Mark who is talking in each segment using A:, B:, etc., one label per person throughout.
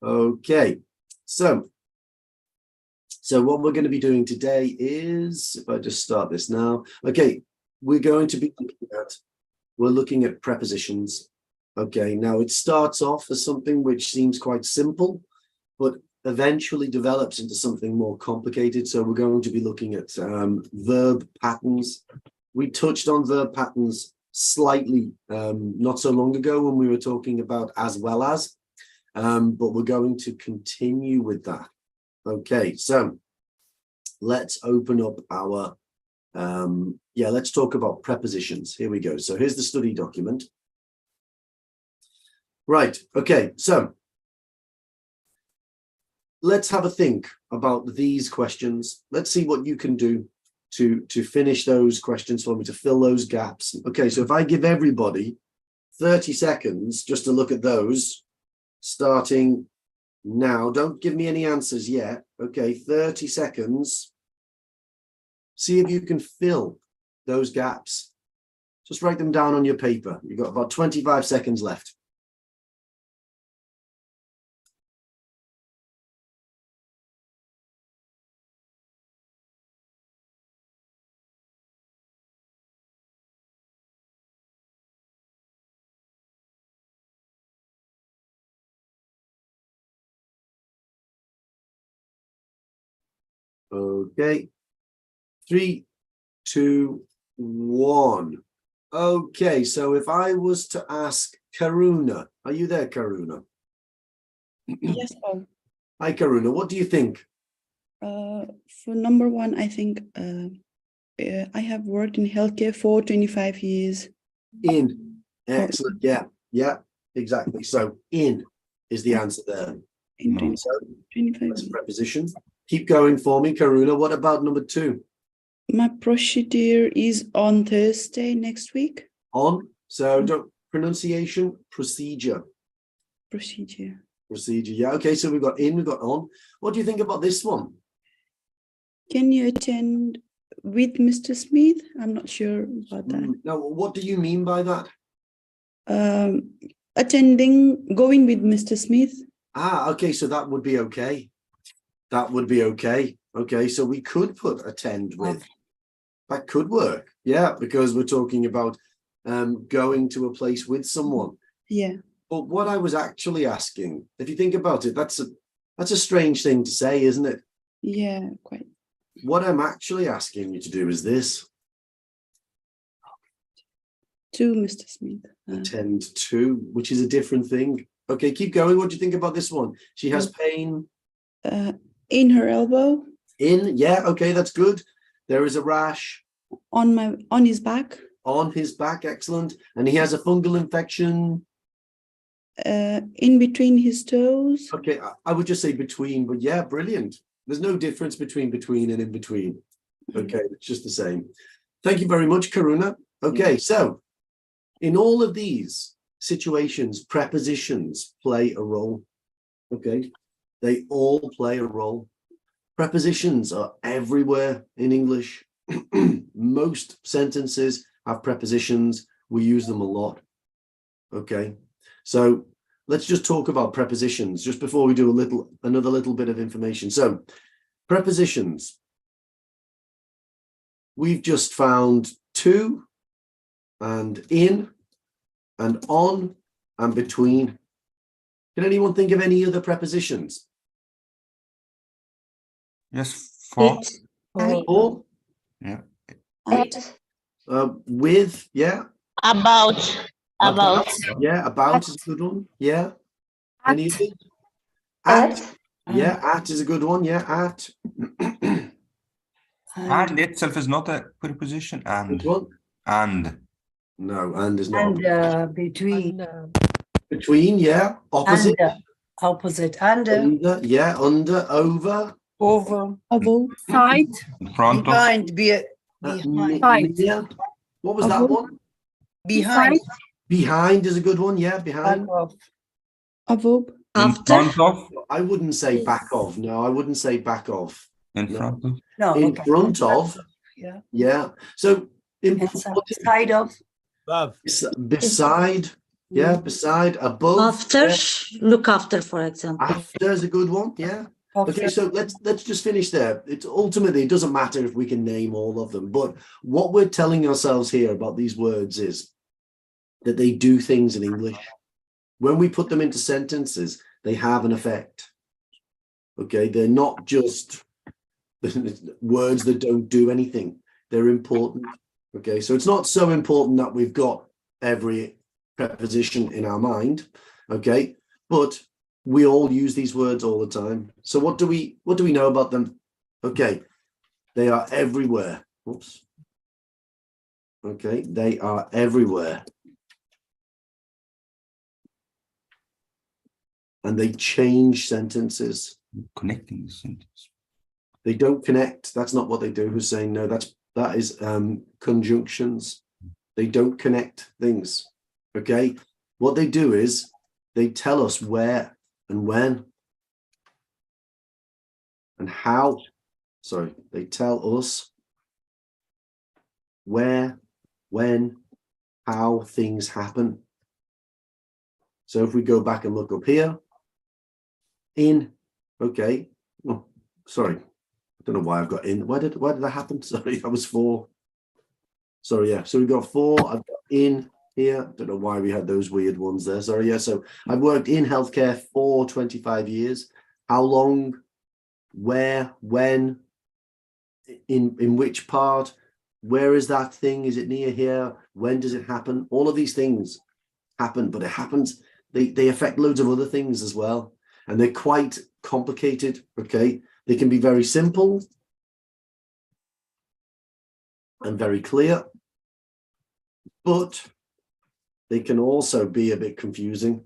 A: Okay, so what we're going to be doing today is, if I just start this now, okay, we're looking at prepositions. Okay, now it starts off as something which seems quite simple, but eventually develops into something more complicated. So we're going to be looking at verb patterns. We touched on verb patterns slightly not so long ago when we were talking about as well as, but we're going to continue with that. Okay, so let's open up our, let's talk about prepositions. Here we go. So here's the study document. Right, okay, so let's have a think about these questions. Let's see what you can do to finish those questions for me, to fill those gaps. Okay, so if I give everybody 30 seconds just to look at those, starting now, don't give me any answers yet. Okay, 30 seconds. See if you can fill those gaps. Just write them down on your paper. You've got about 25 seconds left. Okay, 3, 2, 1. Okay, so if I was to ask Karuna, are you there, Karuna?
B: Yes, Paul.
A: Hi, Karuna. What do you think?
B: For number one, I think I have worked in healthcare for 25 years.
A: Excellent. Yeah, exactly. So in is the answer there.
B: In 25
A: that's
B: years.
A: preposition. Keep going for me, Karuna. What about number 2?
B: My procedure is on Thursday next week.
A: On. So pronunciation, procedure.
B: Procedure.
A: Procedure. Yeah. Okay. So we've got in, we've got on. What do you think about this one?
B: Can you attend with Mr. Smith? I'm not sure about that.
A: Now, what do you mean by that?
B: Going with Mr. Smith.
A: Ah, okay. So that would be okay. That would be okay. Okay. So we could put attend with. That could work. Yeah, because we're talking about going to a place with someone.
B: Yeah.
A: But what I was actually asking, if you think about it, that's a strange thing to say, isn't it?
B: Yeah, quite.
A: What I'm actually asking you to do is this.
B: To Mr. Smith.
A: Attend to, which is a different thing. Okay, keep going. What do you think about this one? She has pain.
B: In her elbow.
A: Yeah, okay, that's good. There is a rash.
B: On his back.
A: On his back, excellent. And he has a fungal infection.
B: In between his toes.
A: Okay, I would just say between, but yeah, brilliant. There's no difference between and in between. Okay, it's just the same. Thank you very much, Karuna. Okay, so in all of these situations, prepositions play a role. Okay, they all play a role. Prepositions are everywhere in English. Most sentences have prepositions. We use them a lot. Okay, so let's just talk about prepositions just before we do another little bit of information. So prepositions. We've just found to and in and on and between. Can anyone think of any other prepositions?
C: Yes, for.
A: For.
C: Yeah.
A: With, yeah.
D: About.
A: Yeah, about is a good one. Yeah. Any others? At. Yeah, at is a good one. Yeah, at.
C: And itself is not a preposition. And.
A: Good one.
C: And.
A: No, and is not.
E: And between.
A: Between, yeah. Opposite.
E: Opposite. Under.
A: Yeah, under, over.
E: Over.
D: Side.
C: In front of.
E: Behind. Behind.
A: Near. What was that one?
E: Behind.
A: Behind is a good one. Yeah, behind.
B: Above.
C: In front of.
A: I wouldn't say back of. No, I wouldn't say back of.
C: In front of.
E: No.
A: In front of.
E: Yeah.
A: Yeah. So
E: Side of.
A: beside. Yeah, beside, above.
F: After,
A: yeah.
F: look after, for example.
A: After is a good one. Yeah. Okay,
E: After.
A: so let's just finish there. It's ultimately, it doesn't matter if we can name all of them, but what we're telling ourselves here about these words is that they do things in English. When we put them into sentences, they have an effect. Okay, they're not just words that don't do anything. They're important. Okay, so it's not so important that we've got every preposition in our mind. Okay, but we all use these words all the time. So what do we know about them? Okay, they are everywhere. Oops. Okay, they are everywhere. And they change sentences.
C: Connecting the sentence.
A: They don't connect. That's not what they do. Hussein, no, that is conjunctions. They don't connect things. Okay, what they do is they tell us where and when and how. Sorry, they tell us where, when, how things happen. So if we go back and look up here, in, okay. Oh, sorry, I don't know why I've got in. Why did that happen? Sorry, that was 4. Sorry, yeah. So we got 4. I've got in here. Don't know why we had those weird ones there. Sorry, yeah. So I've worked in healthcare for 25 years. How long? Where? When? In which part? Where is that thing? Is it near here? When does it happen? All of these things happen, but it happens. They affect loads of other things as well. And they're quite complicated, okay? They can be very simple and very clear, but they can also be a bit confusing.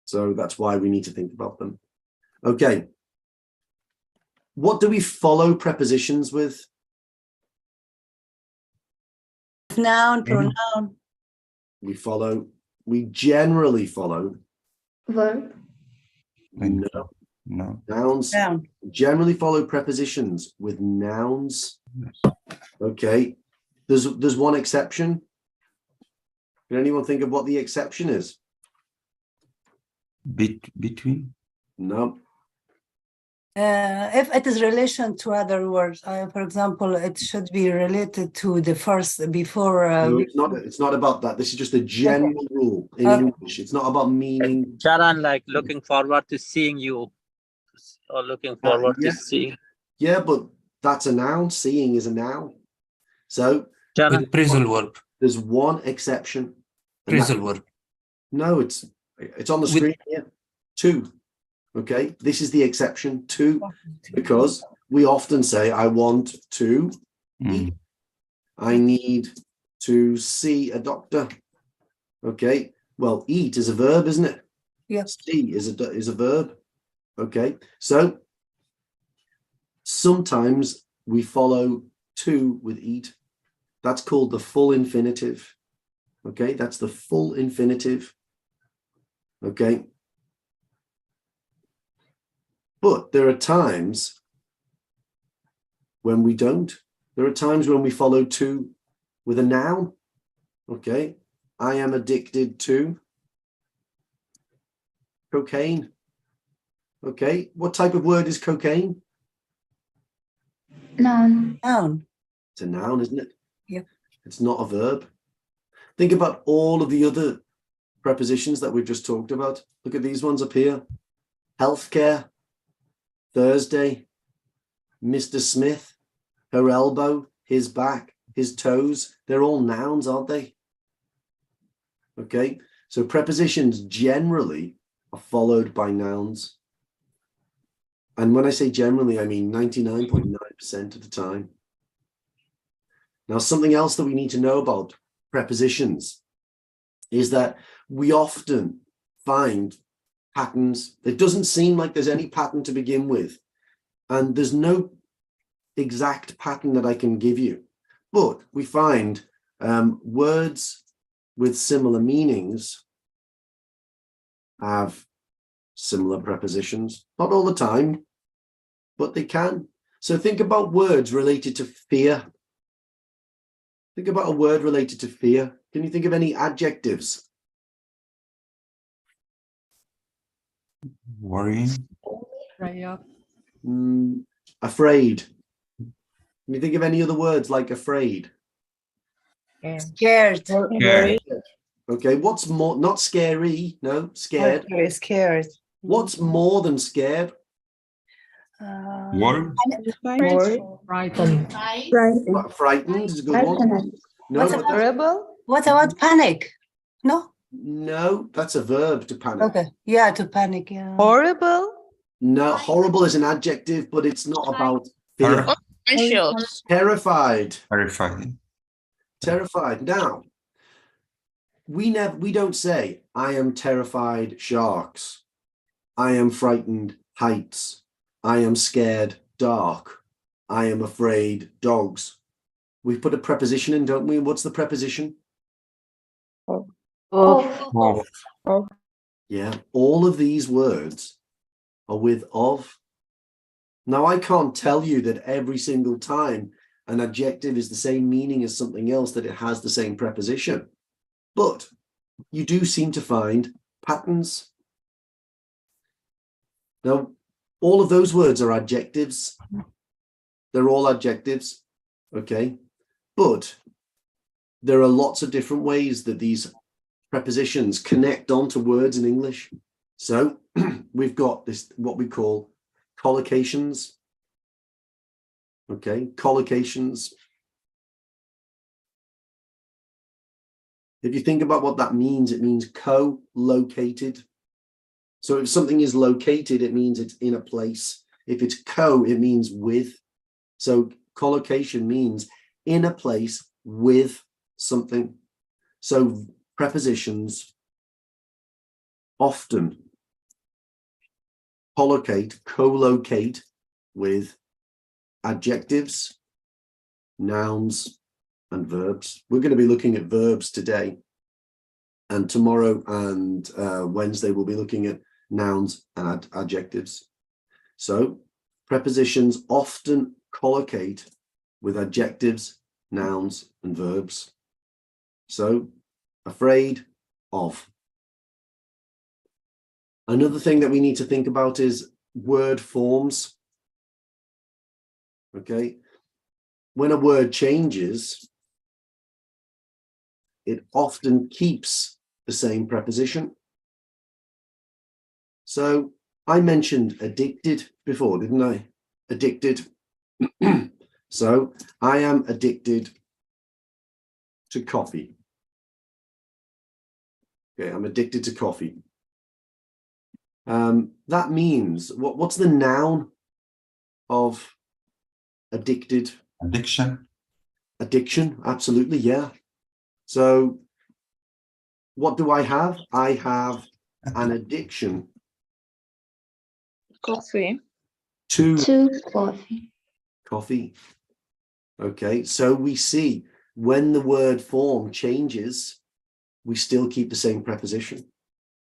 A: So that's why we need to think about them. Okay. What do we follow prepositions with?
E: Noun, pronoun.
A: We generally follow
B: Verb.
A: no,
C: No.
A: nouns.
E: Noun.
A: Generally follow prepositions with nouns. Okay. There's one exception. Can anyone think of what the exception is?
C: Between.
A: No.
E: If it is relation to other words, for example, it should be related to the first before.
A: No, it's not about that. This is just a general rule in
E: Okay.
A: English. It's not about meaning.
G: Charan, like looking forward to seeing you, or looking forward
A: yeah.
G: to seeing.
A: Yeah, but that's a noun. Seeing is a noun. So
G: Charan,
H: Phrasal verb.
A: there's one exception. and that-
H: Phrasal verb.
A: No, it's on the
H: With-
A: screen here. 2. Okay, this is the exception 2, because we often say, I want to eat. I need to see a doctor. Okay, well, eat is a verb, isn't it?
E: Yes.
A: See is a verb. Okay, so sometimes we follow to with eat. That's called the full infinitive. Okay, that's the full infinitive. Okay. But there are times when we don't. There are times when we follow to with a noun. Okay. I am addicted to cocaine. Okay. What type of word is cocaine?
B: Noun.
E: Noun.
A: It's a noun, isn't it?
E: Yeah.
A: It's not a verb. Think about all of the other prepositions that we've just talked about. Look at these ones up here. Healthcare, Thursday, Mr. Smith, her elbow, his back, his toes. They're all nouns, aren't they? Okay, so prepositions generally are followed by nouns. And when I say generally, I mean 99.9% of the time. Now, something else that we need to know about prepositions is that we often find patterns. It doesn't seem like there's any pattern to begin with. And there's no exact pattern that I can give you. But we find words with similar meanings have similar prepositions. Not all the time, but they can. So think about words related to fear. Think about a word related to fear. Can you think of any adjectives?
C: Worrying.
A: Afraid. Can you think of any other words like afraid?
E: Scared.
C: Scared.
A: Okay, what's more, not scary, no, scared.
E: Very scared.
A: What's more than scared?
C: Worried.
E: Frightened.
A: Frightened is a good one. No,
E: What about What about panic? No?
A: no, that's a verb to panic.
E: Okay. Yeah, to panic. Yeah.
D: Horrible.
A: No, horrible is an adjective, but it's not about fear.
C: Terri-
D: Anxious.
A: Terrified.
C: Terrified.
A: Terrified. Now, we don't say, I am terrified sharks. I am frightened heights. I am scared dark. I am afraid dogs. We put a preposition in, don't we? What's the preposition?
C: Of.
A: Yeah, all of these words are with of. Now, I can't tell you that every single time an adjective is the same meaning as something else, that it has the same preposition. But you do seem to find patterns. Now, all of those words are adjectives. They're all adjectives, okay? But there are lots of different ways that these prepositions connect onto words in English. So we've got this, what we call collocations. Okay, collocations. If you think about what that means, it means co-located. So if something is located, it means it's in a place. If it's co, it means with. So collocation means in a place with something. So prepositions often co-locate with adjectives, nouns, and verbs. We're going to be looking at verbs today, and tomorrow and Wednesday we'll be looking at nouns and adjectives. So prepositions often collocate with adjectives, nouns, and verbs. So afraid of. Another thing that we need to think about is word forms. Okay, when a word changes, it often keeps the same preposition. So I mentioned addicted before, didn't I? Addicted. So I am addicted to coffee. Okay, I'm addicted to coffee. That means, what's the noun of addicted?
C: Addiction.
A: Addiction, absolutely, yeah. So what do I have? I have an addiction
D: Coffee.
A: to
B: coffee.
A: coffee. Okay, so we see when the word form changes, we still keep the same preposition.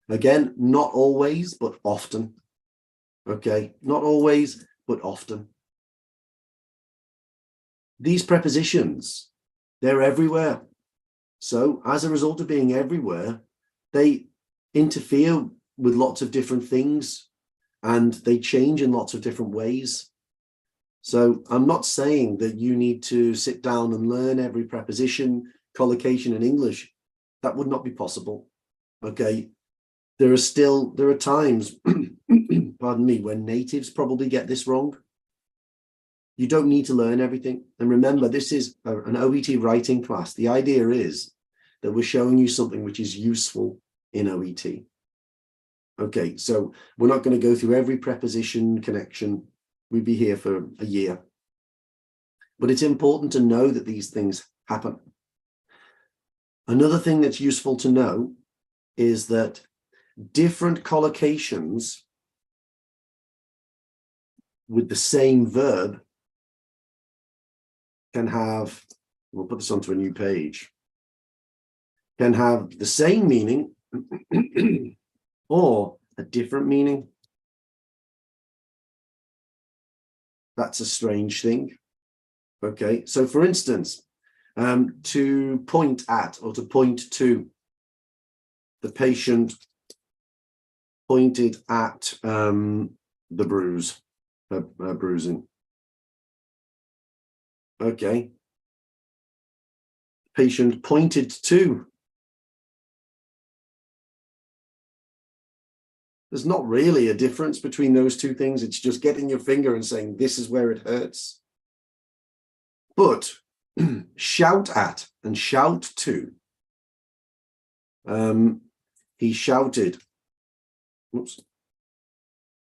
A: Again, not always, but often. Okay, not always, but often. These prepositions, they're everywhere. So as a result of being everywhere, they interfere with lots of different things and they change in lots of different ways. So I'm not saying that you need to sit down and learn every preposition, collocation in English. That would not be possible. Okay. There are times, pardon me, when natives probably get this wrong. You don't need to learn everything. And remember, this is an OET writing class. The idea is that we're showing you something which is useful in OET. Okay, so we're not going to go through every preposition connection. We'd be here for a year. But it's important to know that these things happen. Another thing that's useful to know is that different collocations with the same verb can have, we'll put this onto a new page, can have the same meaning or a different meaning. That's a strange thing. Okay, so for instance, To point at or to point to. The patient pointed at the bruise, bruising. Okay. Patient pointed to. There's not really a difference between those two things. It's just getting your finger and saying, this is where it hurts. But shout at and shout to. He shouted. Whoops.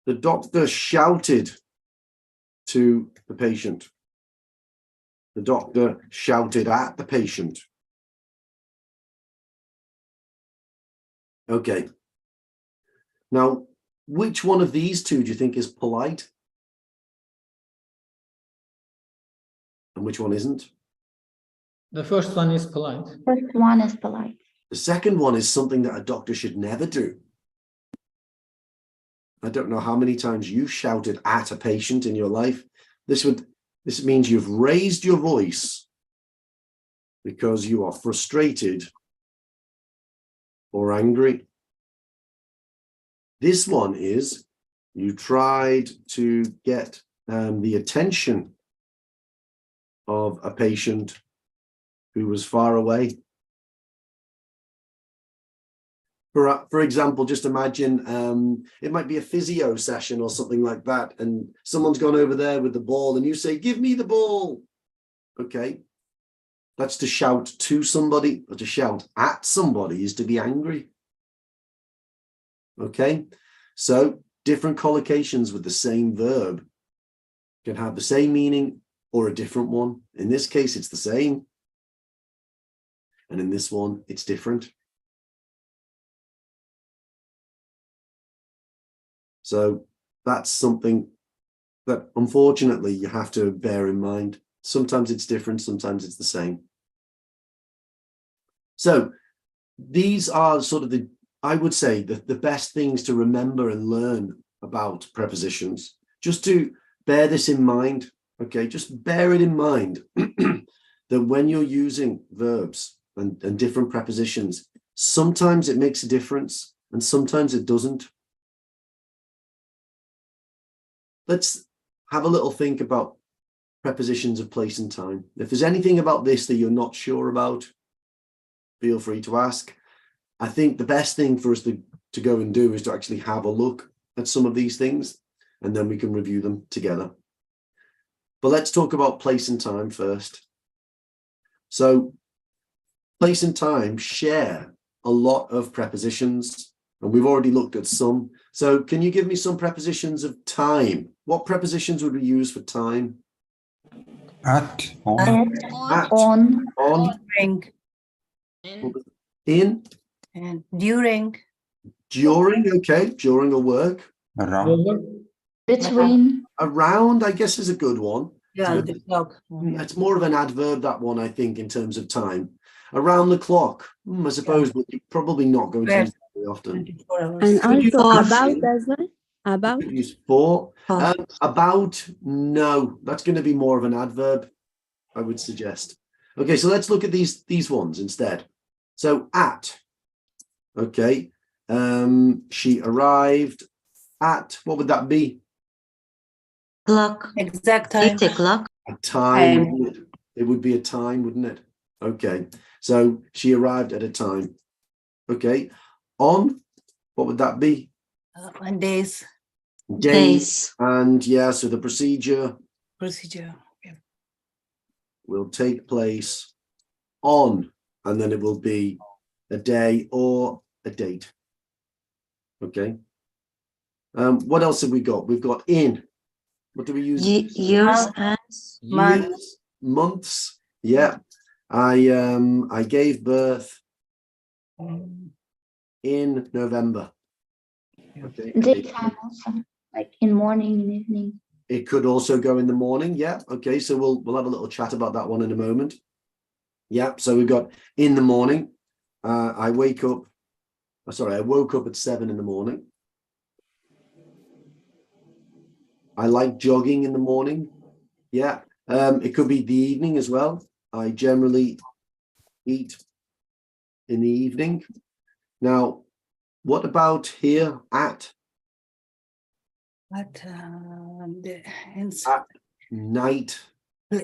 A: The doctor shouted to the patient. The doctor shouted at the patient. Okay. Now, which one of these two do you think is polite? And which one isn't?
H: The first one is polite.
D: First one is polite.
A: The second one is something that a doctor should never do. I don't know how many times you shouted at a patient in your life. This means you've raised your voice because you are frustrated or angry. This one is you tried to get the attention of a patient who was far away. For example, just imagine it might be a physio session or something like that, and someone's gone over there with the ball and you say, give me the ball. Okay, that's to shout to somebody, or to shout at somebody is to be angry. Okay, so different collocations with the same verb can have the same meaning or a different one. In this case, it's the same. And in this one, it's different. So that's something that unfortunately you have to bear in mind. Sometimes it's different, sometimes it's the same. So these are sort of I would say the best things to remember and learn about prepositions. Just to bear this in mind, okay? Just bear it in mind that when you're using verbs and different prepositions, sometimes it makes a difference and sometimes it doesn't. Let's have a little think about prepositions of place and time. If there's anything about this that you're not sure about, feel free to ask. I think the best thing for us to go and do is to actually have a look at some of these things, and then we can review them together. But let's talk about place and time first. So place and time share a lot of prepositions, and we've already looked at some. So can you give me some prepositions of time? What prepositions would we use for time?
C: At, on,
A: At,
D: On.
A: on,
E: During
A: in,
E: and during.
A: during, okay, during a work.
C: around,
H: Over.
D: Between.
A: Around, I guess, is a good one.
E: Yeah, the clock.
A: It's more of an adverb, that one, I think, in terms of time. Around the clock, I suppose, but you're probably not going to use it very often.
E: 24 hours.
F: And
A: Could you
F: also
A: use
F: about
A: in?
F: as well. About.
A: Could use for.
F: Oh.
A: About, no, that's going to be more of an adverb, I would suggest. Okay, so let's look at these ones instead. So at, okay, she arrived at, what would that be?
F: Clock.
E: Exact time.
F: 8 o'clock.
A: A time, wouldn't it? It would be a time, wouldn't it? Okay, so she arrived at a time. Okay, on, what would that be?
E: On days.
F: Days.
A: And yeah, so the procedure
E: Procedure. Yeah.
A: will take place on, and then it will be a day or a date. Okay. What else have we got? We've got in. What do we use?
F: Years and
A: Years, months. Yeah. I gave birth in November. Okay.
D: Daytime also. Like in morning and evening.
A: It could also go in the morning. Yeah. Okay. So we'll have a little chat about that one in a moment. Yeah. So we've got in the morning. I woke up at 7 in the morning. I like jogging in the morning. Yeah. It could be the evening as well. I generally eat in the evening. Now, what about here at?
E: At
A: At night.
E: yeah.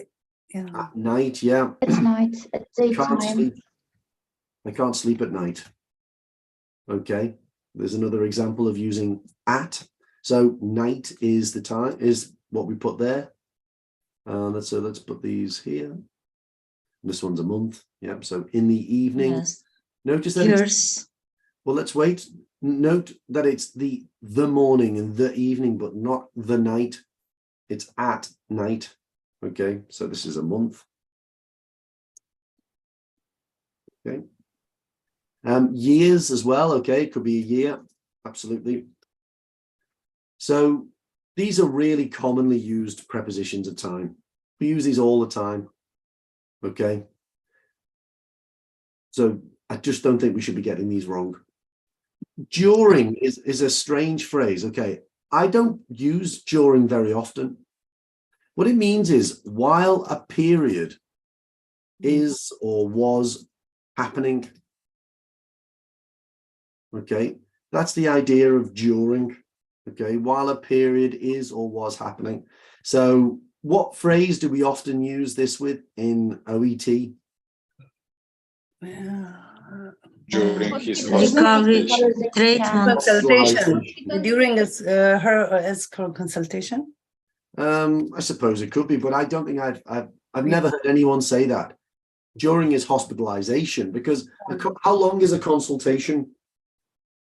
A: At night, yeah.
D: It's night, it's
A: Can't
D: daytime.
A: sleep. I can't sleep at night. Okay, there's another example of using at. So night is the time, is what we put there. Let's put these here. This one's a month. Yep. So in the evening.
F: Yes.
A: Notice that it's,
F: Years.
A: well, let's wait. Note that it's the morning and the evening, but not the night. It's at night. Okay, so this is a month. Okay. Years as well. Okay, it could be a year. Absolutely. So these are really commonly used prepositions of time. We use these all the time. Okay. So I just don't think we should be getting these wrong. During is a strange phrase. Okay. I don't use during very often. What it means is while a period is or was happening. Okay. That's the idea of during. Okay. While a period is or was happening. So what phrase do we often use this with in OET?
I: During his
F: Recovery
I: hospitalization.
F: treatment.
E: Consultation. During her consultation.
A: I suppose it could be, but I don't think I've never heard anyone say that during his hospitalization, because how long is a consultation?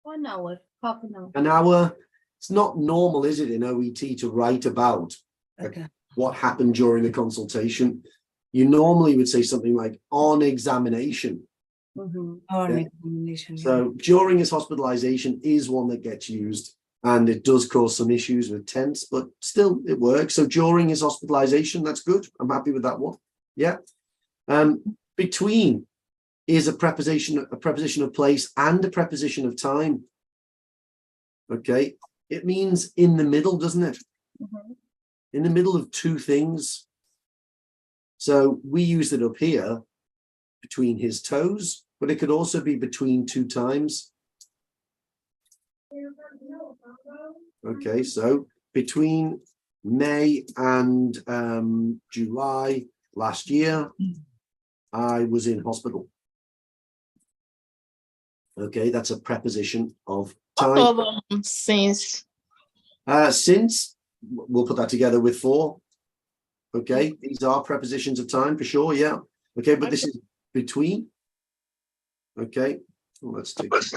F: 1 hour, half an hour.
A: An hour. It's not normal, is it, in OET to write about
E: Okay.
A: what happened during the consultation? You normally would say something like on examination.
E: Or an examination. Yeah.
A: So during his hospitalization is one that gets used, and it does cause some issues with tense, but still it works. So during his hospitalization, that's good. I'm happy with that one. Yeah. Between is a preposition of place and a preposition of time. Okay. It means in the middle, doesn't it? In the middle of two things. So we use it up here between his toes, but it could also be between two times. Okay, so between May and July last year, I was in hospital. Okay, that's a preposition of time.
J: Since.
A: Since, we'll put that together with for. Okay, these are prepositions of time for sure, yeah. Okay, but this is between. Okay, well, let's take this.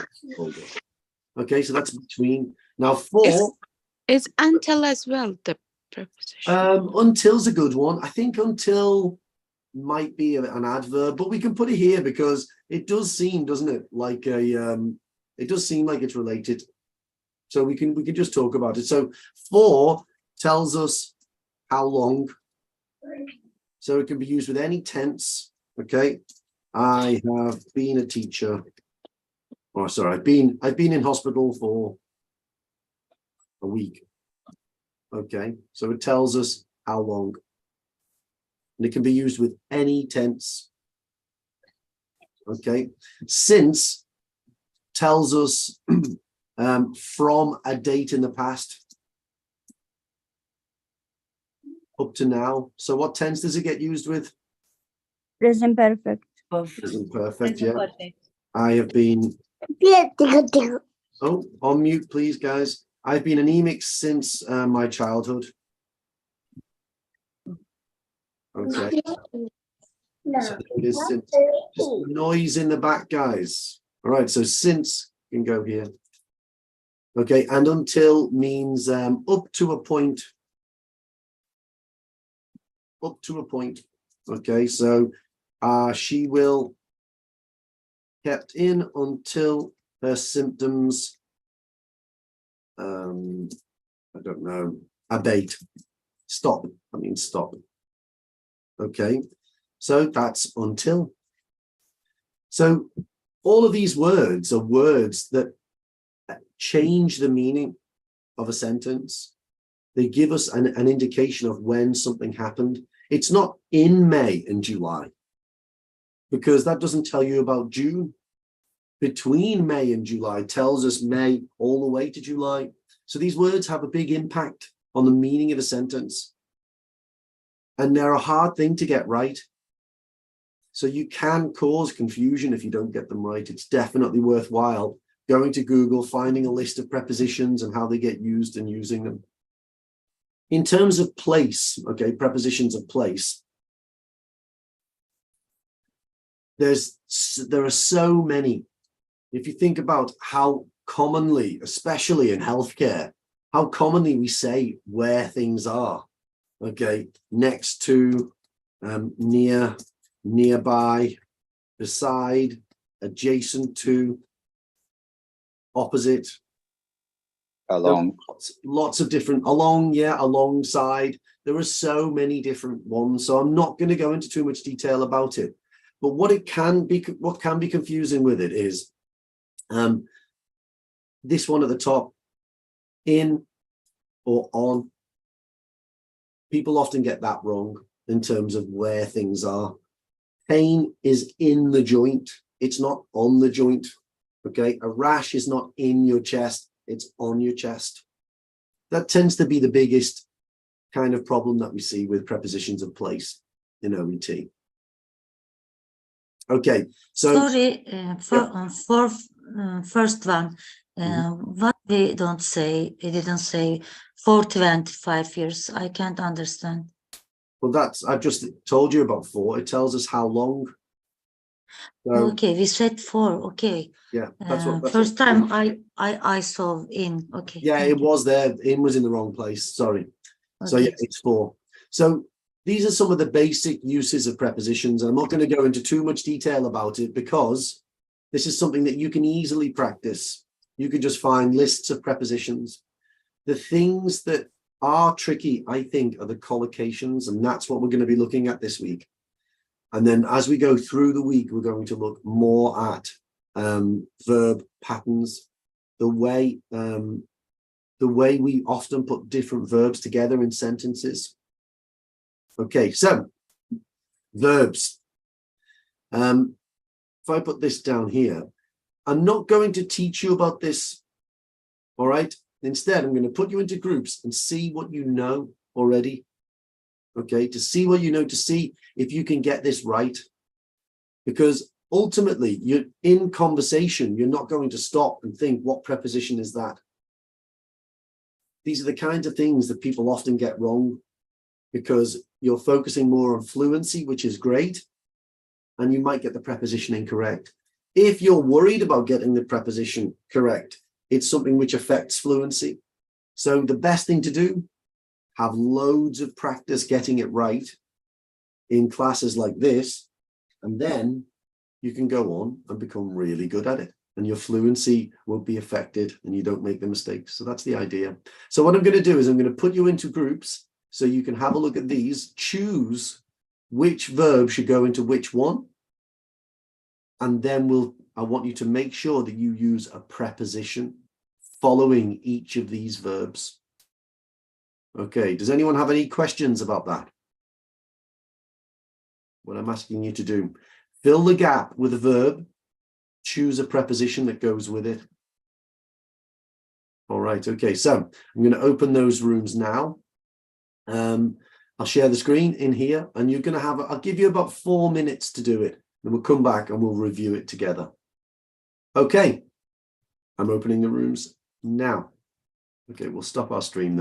A: Okay, so that's between. Now for.
J: Is until as well the preposition?
A: Until's a good one. I think until might be an adverb, but we can put it here because it does seem, doesn't it, like a it does seem like it's related. So we can just talk about it. So for tells us how long. So it can be used with any tense. Okay. I have been a teacher. Oh, sorry, I've been in hospital for a week. Okay, so it tells us how long. And it can be used with any tense. Okay, since tells us from a date in the past up to now. So what tense does it get used with?
F: Present perfect.
A: Present perfect, yeah. I have been. Oh, on mute, please, guys. I've been anemic since my childhood. Okay. So it is since. Just noise in the back, guys. All right, so since can go here. Okay, and until means up to a point. Up to a point. Okay, so she will kept in until her symptoms, I don't know, abate. Stop. I mean, stop. Okay, so that's until. So all of these words are words that change the meaning of a sentence. They give us an indication of when something happened. It's not in May and July. because that doesn't tell you about June. Between May and July tells us May all the way to July. So these words have a big impact on the meaning of a sentence. And they're a hard thing to get right. So you can cause confusion if you don't get them right. It's definitely worthwhile going to Google, finding a list of prepositions and how they get used and using them. In terms of place, okay, prepositions of place, there are so many. If you think about how commonly, especially in healthcare, how commonly we say where things are, okay, next to, near, nearby, beside, adjacent to, opposite.
I: Along.
A: Lots of different, along, yeah, alongside. There are so many different ones. So I'm not going to go into too much detail about it. But what can be confusing with it is this one at the top, in or on. People often get that wrong in terms of where things are. Pain is in the joint. It's not on the joint. Okay, a rash is not in your chest. It's on your chest. That tends to be the biggest kind of problem that we see with prepositions of place in OET. Okay, so
K: Sorry, for first one, what we don't say, we didn't say for 25 years. I can't understand.
A: well, I've just told you about 4. It tells us how long. So,
K: Okay, we said 4. Okay.
A: yeah, that's
K: First time I saw in. Okay.
A: Yeah,
K: thank
A: it
K: you.
A: was there. In was in the wrong place. Sorry. So
K: Okay.
A: yeah, it's 4. So these are some of the basic uses of prepositions. And I'm not going to go into too much detail about it because this is something that you can easily practice. You can just find lists of prepositions. The things that are tricky, I think, are the collocations, and that's what we're going to be looking at this week. And then as we go through the week, we're going to look more at verb patterns, the way we often put different verbs together in sentences. Okay, so verbs. If I put this down here, I'm not going to teach you about this, all right? Instead, I'm going to put you into groups and see what you know already, okay? To see what you know, to see if you can get this right. Because ultimately, you're in conversation, you're not going to stop and think, what preposition is that? These are the kinds of things that people often get wrong because you're focusing more on fluency, which is great, and you might get the preposition incorrect. If you're worried about getting the preposition correct, it's something which affects fluency. So the best thing to do, have loads of practice getting it right in classes like this, and then you can go on and become really good at it. And your fluency won't be affected and you don't make the mistakes. So that's the idea. So what I'm going to do is I'm going to put you into groups so you can have a look at these, choose which verb should go into which one. And then I want you to make sure that you use a preposition following each of these verbs. Okay, does anyone have any questions about that? What I'm asking you to do, fill the gap with a verb, choose a preposition that goes with it. All right, okay, so I'm going to open those rooms now. I'll share the screen in here and you're going to have, I'll give you about 4 minutes to do it. Then we'll come back and we'll review it together. Okay, I'm opening the rooms now. Okay, we'll stop our stream now.